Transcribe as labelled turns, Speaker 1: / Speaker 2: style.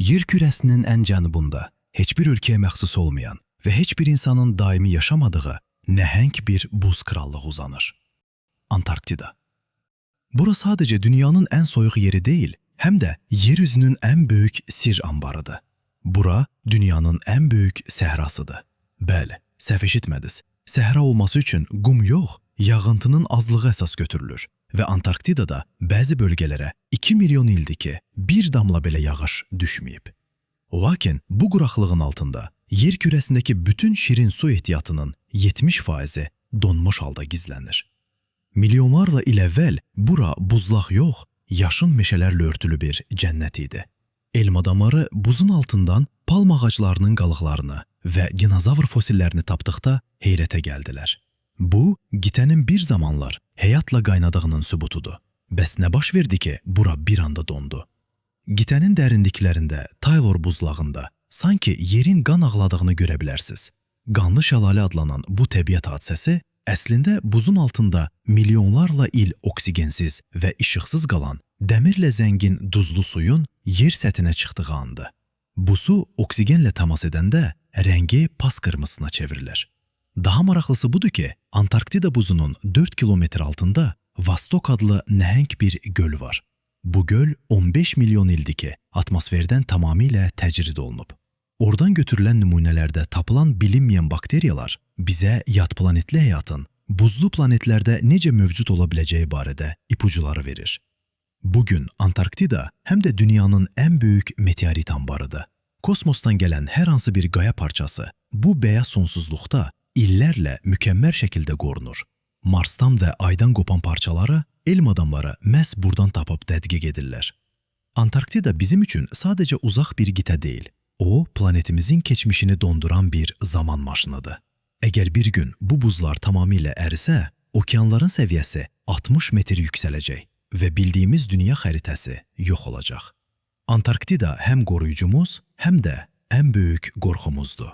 Speaker 1: Yer kürəsinin ən cənubunda, heç bir ölkəyə məxsus olmayan və heç bir insanın daimi yaşamadığı nəhəng bir buz krallığı uzanır. Antarktida. Bura sadəcə dünyanın ən soyuq yeri deyil, həm də yer üzünün ən böyük sir anbarıdır. Bura dünyanın ən böyük səhrasıdır. Bəli, səhv eşitmədiniz. Səhra olması üçün qum yox, yağıntının azlığı əsas götürülür və Antarktidada bəzi bölgələrə 2 milyon ildir ki, bir damla belə yağış düşməyib. Lakin bu quraqlığın altında yer kürəsindəki bütün şirin su ehtiyatının 70%-i donmuş halda gizlənir. Milyonlarla il əvvəl bura buzlaq yox, yaşın meşələrlə örtülü bir cənnət idi. Elm adamları buzun altından palm ağaclarının qalıqlarını və dinozavr fosillərini tapdıqda heyrətə gəldilər. Bu, qitənin bir zamanlar həyatla qaynadığının sübutudur. Bəs nə baş verdi ki, bura bir anda dondu? Qitənin dərinliklərində, Taylor buzlağında sanki yerin qan ağladığını görə bilərsiniz. Qanlı şəlalə adlanan bu təbiət hadisəsi əslində buzun altında milyonlarla il oksigensiz və işıqsız qalan, dəmirlə zəngin duzlu suyun yer səthinə çıxdığı andır. Bu su oksigenlə təmas edəndə rəngi pas qırmızısına çevrilir. Daha maraqlısı budur ki, Antarktida buzunun 4 kilometr altında Vostok adlı nəhəng bir göl var. Bu göl 15 milyon ildir ki, atmosferdən tamamilə təcrid olunub. Oradan götürülən nümunələrdə tapılan bilinməyən bakteriyalar bizə yad planetli həyatın buzlu planetlərdə necə mövcud ola biləcəyi barədə ipucuları verir. Bugün Antarktida həm də dünyanın ən böyük meteorit anbarıdır. Kosmosdan gələn hər hansı bir qaya parçası bu bəyaz sonsuzluqda illərlə mükəmməl şəkildə qorunur. Marsdan və Aydan qopan parçaları elm adamları məhz buradan tapıb tədqiq edirlər. Antarktida bizim üçün sadəcə uzaq bir qitə deyil, o planetimizin keçmişini donduran bir zaman maşınıdır. Əgər bir gün bu buzlar tamamilə ərisə, okeanların səviyyəsi 60 metr yüksələcək və bildiyimiz dünya xəritəsi yox olacaq. Antarktida həm qoruyucumuz, həm də ən böyük qorxumuzdur.